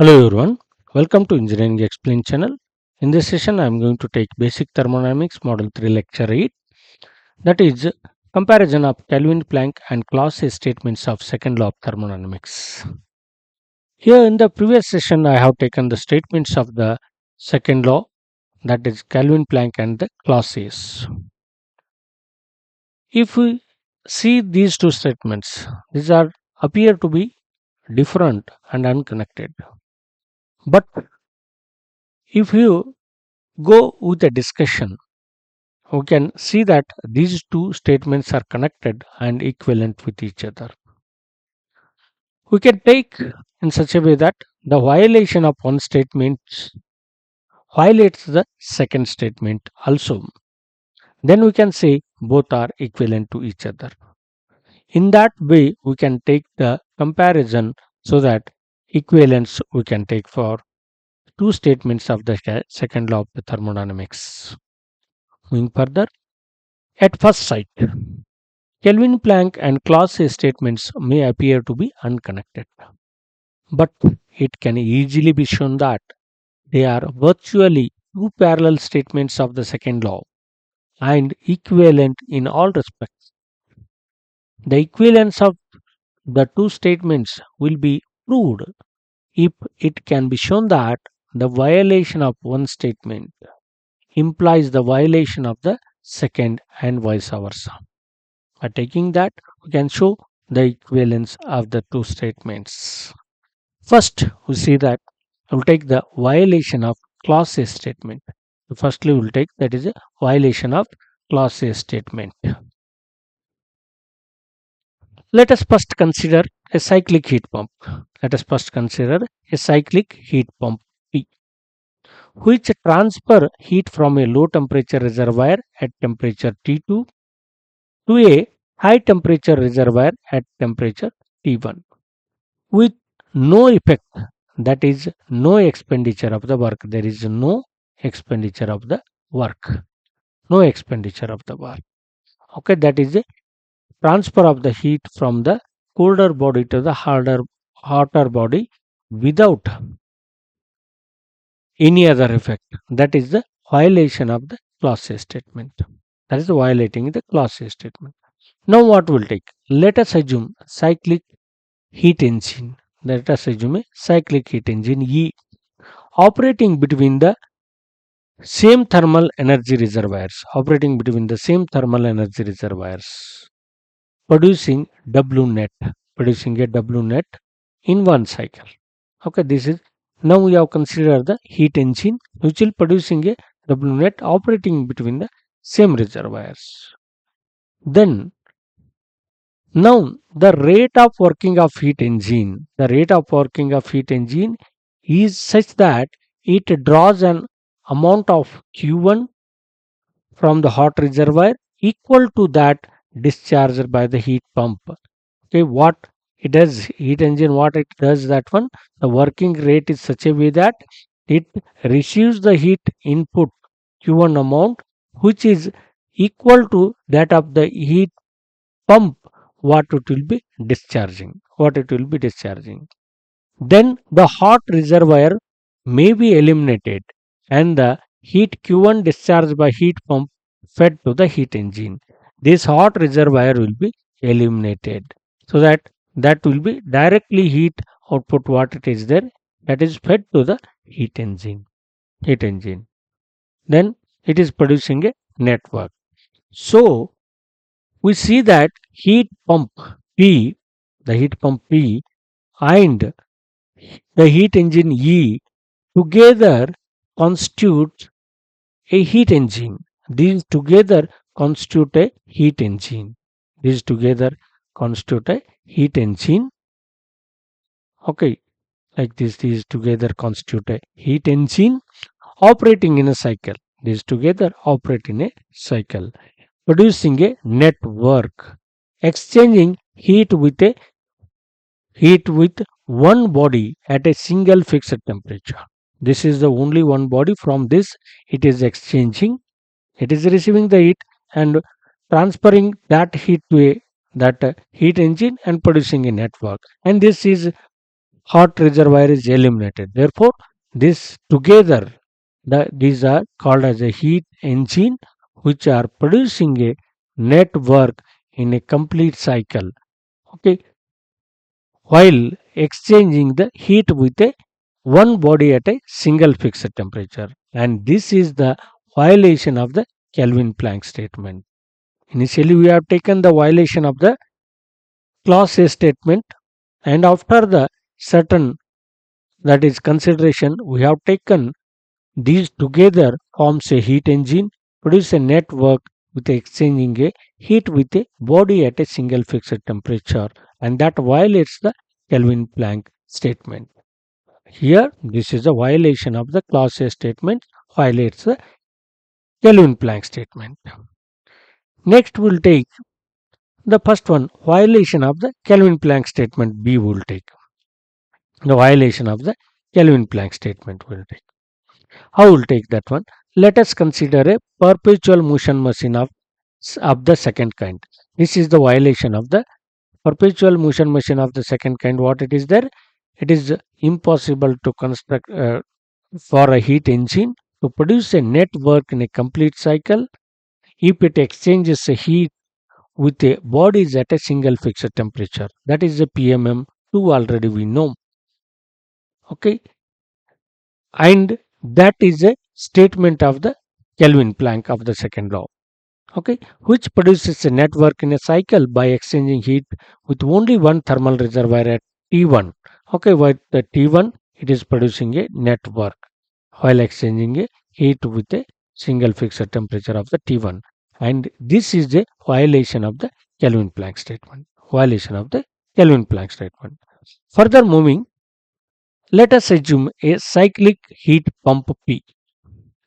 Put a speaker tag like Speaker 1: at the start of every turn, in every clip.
Speaker 1: Hello everyone, welcome to Engineering Xplained channel. In this session, I am going to take Basic Thermodynamics Model 3 Lecture 8, that is comparison of Kelvin-Plank and Clausius statements of second law of thermodynamics. Here in the previous session, I have taken the statements of the second law, that is Kelvin-Plank and the Clausius. If we see these two statements, these appear to be different and unconnected. But if you go with a discussion, we can see that these two statements are connected and equivalent with each other. We can take in such a way that the violation of one statement violates the second statement also. Then we can say both are equivalent to each other. In that way, we can take the comparison so that equivalence we can take for two statements of the second law of the thermodynamics. Moving further, at first sight, Kelvin-Planck and Clausius statements may appear to be unconnected, but it can easily be shown that they are virtually two parallel statements of the second law and equivalent in all respects. The equivalence of the two statements will be proved if it can be shown that the violation of one statement implies the violation of the second and vice versa. By taking that, we can show the equivalence of the two statements. First, we see that we'll take the violation of Clausius statement. Firstly, we'll take that is a violation of Clausius statement. Let us first consider a cyclic heat pump. Let us first consider a cyclic heat pump P, which transfer heat from a low temperature reservoir at temperature T2 to a high temperature reservoir at temperature T1 with no effect, that is no expenditure of the work. There is no expenditure of the work. No expenditure of the work. Okay, that is a transfer of the heat from the colder body to the hotter body without any other effect. That is the violation of the Clausius statement. That is violating the Clausius statement. Now what will take? Let us assume cyclic heat engine. Let us assume a cyclic heat engine E operating between the same thermal energy reservoirs, producing W net, producing a W net in one cycle. Okay, this is now we have considered the heat engine which will producing a W net operating between the same reservoirs. Then now the rate of working of heat engine, is such that it draws an amount of Q1 from the hot reservoir equal to that discharged by the heat pump. Okay, what it does, heat engine, what it does, that one, the working rate is such a way that it receives the heat input Q1 amount which is equal to that of the heat pump what it will be discharging. Then the hot reservoir may be eliminated and the heat Q1 discharged by heat pump fed to the heat engine. This hot reservoir will be eliminated so that will be directly heat output what it is there, that is fed to the heat engine. Then it is producing a network. So we see that heat pump P, the heat pump P and the heat engine E together constitute a heat engine. These together constitute a heat engine. Okay, like this, these together constitute a heat engine operating in a cycle. These together operate in a cycle, producing a network, exchanging heat with one body at a single fixed temperature. This is the only one body. From this it is exchanging, it is receiving the heat and transferring that heat to that heat engine and producing a network. And this is hot reservoir is eliminated. Therefore, this together, these are called as a heat engine, which are producing a net work in a complete cycle. Okay, while exchanging the heat with a one body at a single fixed temperature. And this is the violation of the Kelvin-Planck statement. Initially, we have taken the violation of the clause A statement, and after the certain, that is consideration, we have taken these together forms a heat engine, produce a network with exchanging a heat with a body at a single fixed temperature, and that violates the Kelvin-Planck statement. Here, this is a violation of the clause A statement, violates the Kelvin-Planck statement. Next, we'll take the first one, violation of the Kelvin-Planck statement. B will take the violation of the Kelvin-Planck statement. Will take. How will take that one? Let us consider a perpetual motion machine of the second kind. This is the violation of the perpetual motion machine of the second kind. What it is there? It is impossible to construct for a heat engine to produce a net work in a complete cycle if it exchanges a heat with a bodies at a single fixed temperature. That is the PMM2 already we know. Okay, and that is a statement of the Kelvin-Planck of the second law. Okay, which produces a network in a cycle by exchanging heat with only one thermal reservoir at T1. Okay, with the T1 it is producing a network while exchanging a heat with a single fixed temperature of the T1, and this is a violation of the Kelvin-Planck statement. Violation of the Kelvin-Planck statement. Further moving, let us assume a cyclic heat pump P.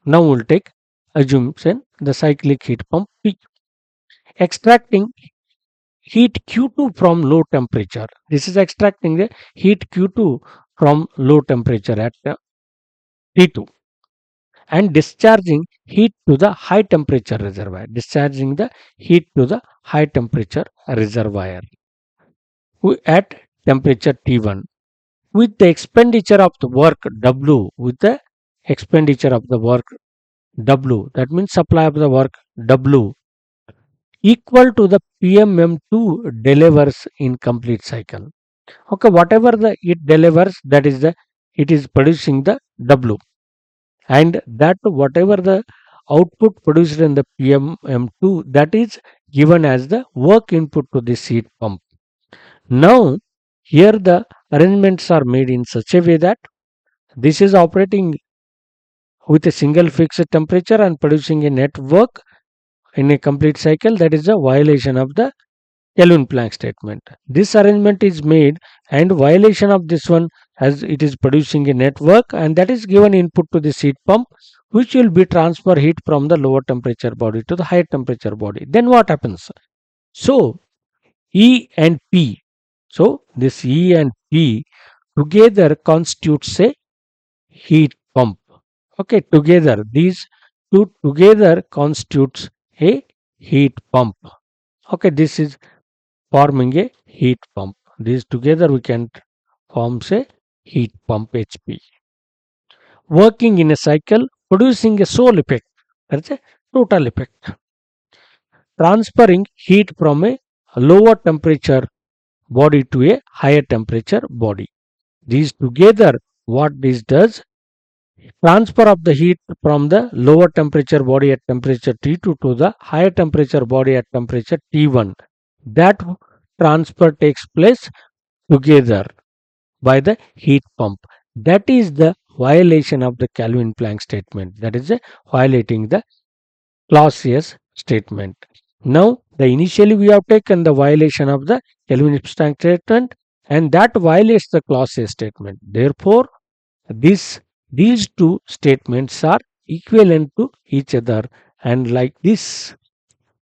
Speaker 1: Now we'll take assumption the cyclic heat pump P extracting heat Q2 from low temperature. This is extracting the heat Q2 from low temperature at T2 and discharging heat to the high temperature reservoir. Discharging the heat to the high temperature reservoir at temperature T1 with the expenditure of the work W, with the expenditure of the work W, that means supply of the work W, equal to the PMM2 delivers in complete cycle. Okay, whatever the it delivers, that is the it is producing the W, and that whatever the output produced in the PMM2, that is given as the work input to this heat pump. Now, here the arrangements are made in such a way that this is operating with a single fixed temperature and producing a net work in a complete cycle. That is a violation of the Kelvin-Planck statement. This arrangement is made and violation of this one, as it is producing a network, and that is given input to this heat pump, which will be transfer heat from the lower temperature body to the higher temperature body. Then what happens? So E and P. So this E and P together constitutes a heat pump. Okay, together these two together constitutes a heat pump. Okay, this is forming a heat pump. These together we can forms a heat pump HP. Working in a cycle, producing a sole effect. That's a total effect. Transferring heat from a lower temperature body to a higher temperature body. These together, what this does, transfer of the heat from the lower temperature body at temperature T2 to the higher temperature body at temperature T1. That transfer takes place together by the heat pump. That is the violation of the Kelvin-Planck statement. That is violating the Clausius statement. Now, the initially we have taken the violation of the Kelvin-Planck statement, and that violates the Clausius statement. Therefore, these two statements are equivalent to each other, and like this,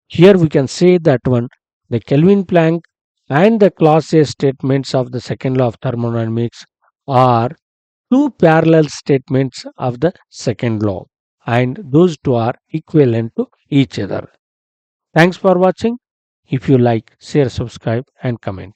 Speaker 1: here we can say that one, the Kelvin-Planck and the Clausius statements of the second law of thermodynamics are two parallel statements of the second law, and those two are equivalent to each other. Thanks for watching. If you like, share, subscribe and comment.